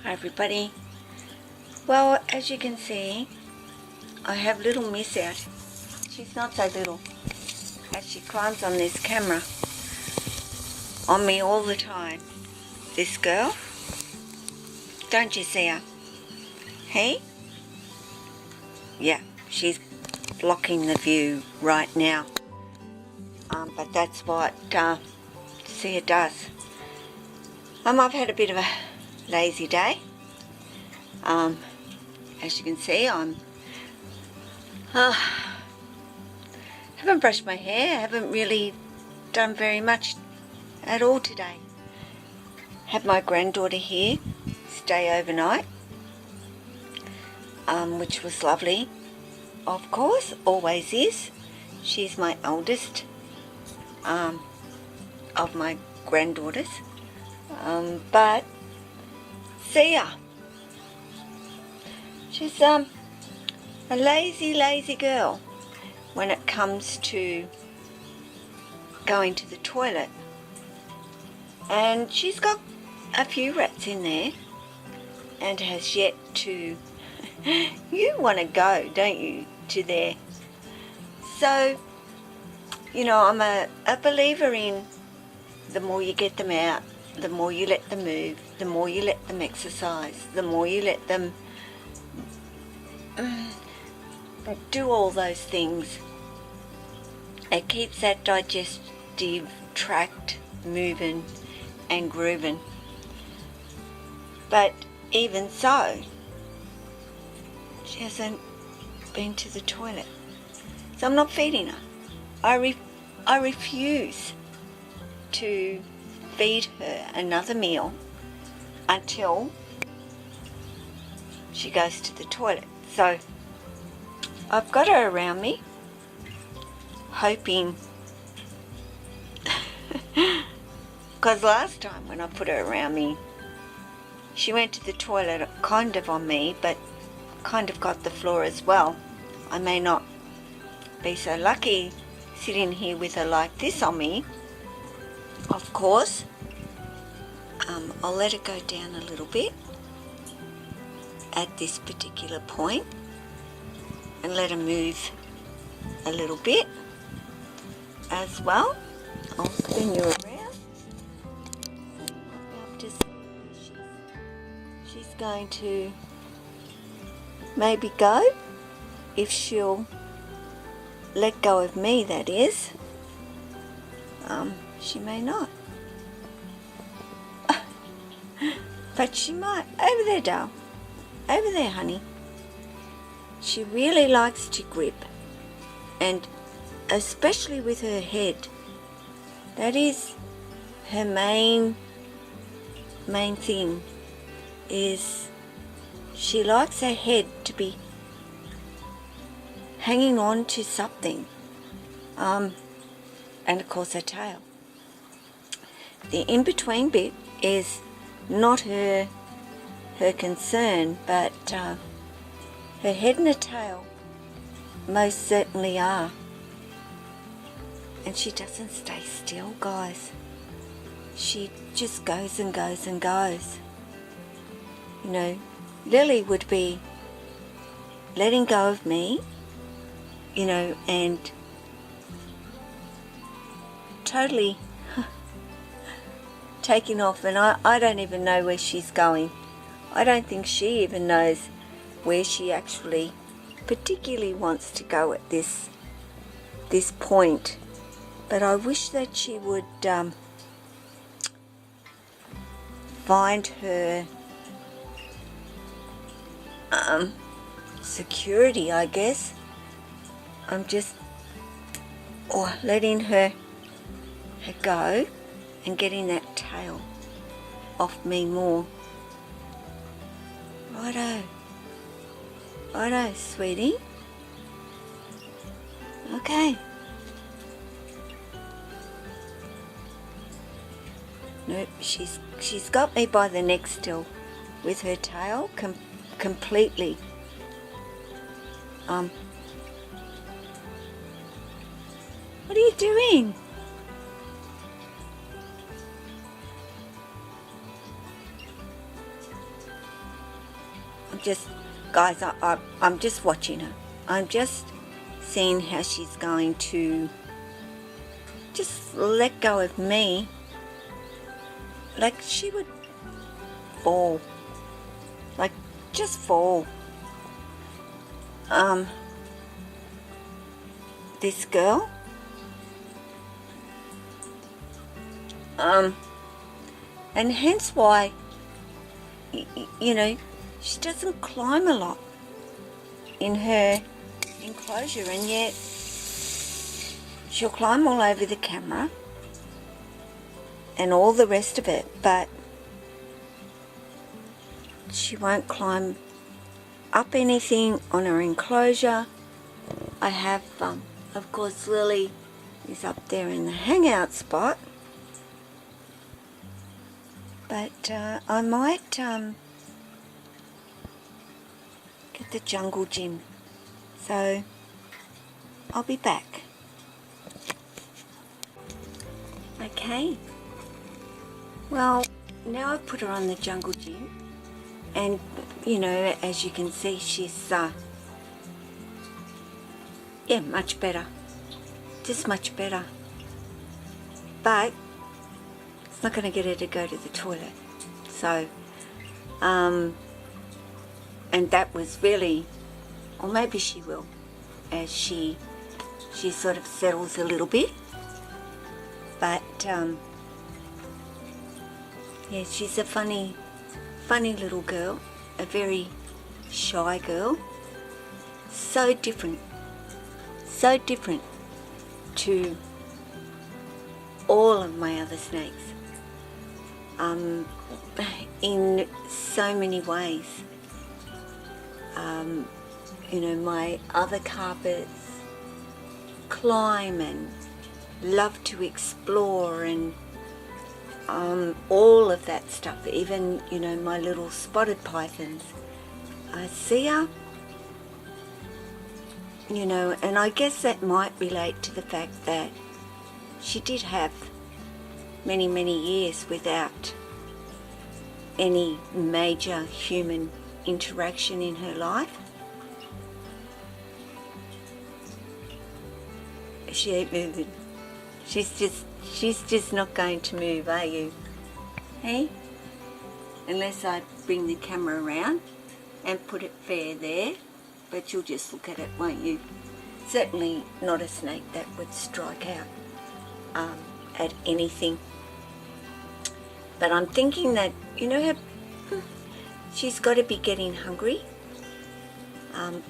Hi everybody. Well, as you can see, I have little Miss out. She's not so little, as she climbs on this camera on me all the time. This girl, don't you see her? Hey? Yeah, she's blocking the view right now. But that's what Sia does. I've had a bit of a lazy day. As you can see, haven't brushed my hair, haven't really done very much at all today. Had my granddaughter here stay overnight, which was lovely. Of course, always is. She's my eldest of my granddaughters. But Sia, she's a lazy girl when it comes to going to the toilet, and she's got a few rats in there and has yet to you want to go, don't you, to there. So, you know, I'm a believer in the more you get them out, the more you let them move, the more you let them exercise, the more you let them do all those things. It keeps that digestive tract moving and grooving. But even so, she hasn't been to the toilet. So I'm not feeding her. I refuse to feed her another meal until she goes to the toilet. So I've got her around me, hoping, because last time when I put her around me, she went to the toilet kind of on me, but kind of got the floor as well. I may not be so lucky sitting here with her like this on me, of course. I'll let her go down a little bit at this particular point and let her move a little bit as well. I'll spin you around. Up to see she's going to maybe go, if she'll let go of me, that is. She may not. But she might. Over there, doll. Over there, honey. She really likes to grip, and especially with her head. That is her main thing, is she likes her head to be hanging on to something, and of course her tail. The in-between bit is not her concern, but her head and her tail most certainly are. And she doesn't stay still, guys. She just goes and goes and goes. You know, Lily would be letting go of me, you know, and totally taking off, and I don't even know where she's going. I don't think she even knows where she actually particularly wants to go at this point. But I wish that she would find her security, I guess. I'm just letting her go and getting that tail off me more. Righto, sweetie. Okay. Nope, she's got me by the neck still with her tail completely. What are you doing? Guys, I'm just watching her. I'm just seeing how she's going to just let go of me, like she would fall, like just fall. This girl, and hence why, you know, she doesn't climb a lot in her enclosure, and yet she'll climb all over the camera and all the rest of it, but she won't climb up anything on her enclosure. I have, of course, Lily is up there in the hangout spot, but I might get the jungle gym, so I'll be back. Okay, well, now I've put her on the jungle gym, and you know, as you can see, she's yeah, much better, just much better, but it's not going to get her to go to the toilet. So and that was really, or maybe she will, as she sort of settles a little bit. But yeah, she's a funny little girl, a very shy girl, so different to all of my other snakes, in so many ways. You know, my other carpets climb and love to explore, and all of that stuff. Even, you know, my little spotted pythons, I see her, you know, and I guess that might relate to the fact that she did have many years without any major human interaction in her life. She ain't moving. She's just not going to move, are you? Hey? Unless I bring the camera around and put it fair there, but you'll just look at it, won't you? Certainly not a snake that would strike out at anything. But I'm thinking that, you know, she's got to be getting hungry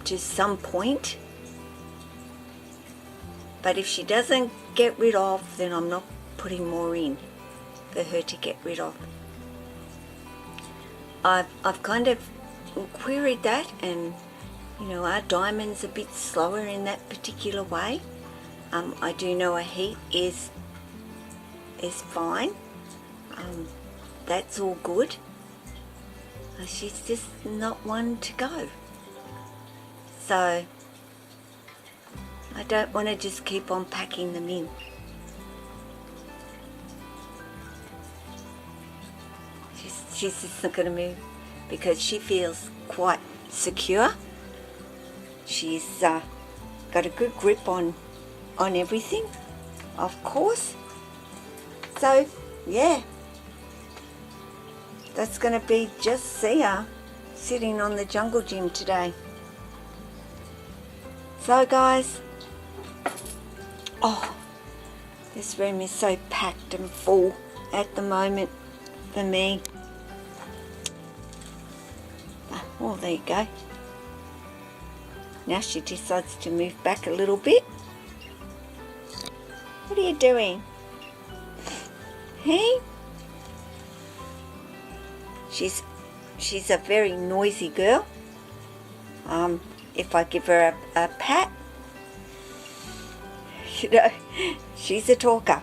to some point. But if she doesn't get rid of, then I'm not putting more in for her to get rid of. I've kind of queried that, and you know, our Diamond's a bit slower in that particular way. I do know a heat is fine. That's all good. She's just not one to go. So I don't want to just keep on packing them in. She's just not going to move because she feels quite secure. She's got a good grip on everything, of course. So yeah, that's going to be just see her sitting on the jungle gym today. So guys, oh, this room is so packed and full at the moment for me. Oh, there you go. Now she decides to move back a little bit. What are you doing? Hey? She's a very noisy girl. If I give her a pat, you know, she's a talker,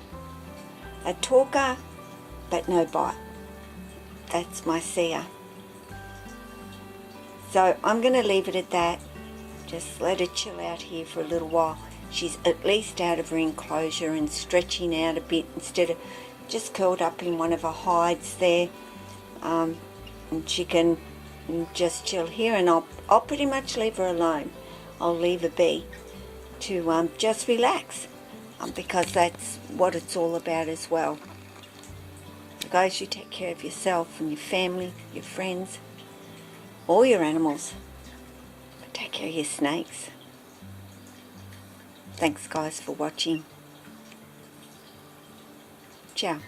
but no bite. That's my seer. So I'm going to leave it at that. Just let her chill out here for a little while. She's at least out of her enclosure and stretching out a bit instead of just curled up in one of her hides there. And she can and just chill here, and I'll pretty much leave her alone. I'll leave her be to just relax, because that's what it's all about as well. So guys, you take care of yourself and your family, your friends, all your animals, but take care of your snakes. Thanks guys for watching. Ciao.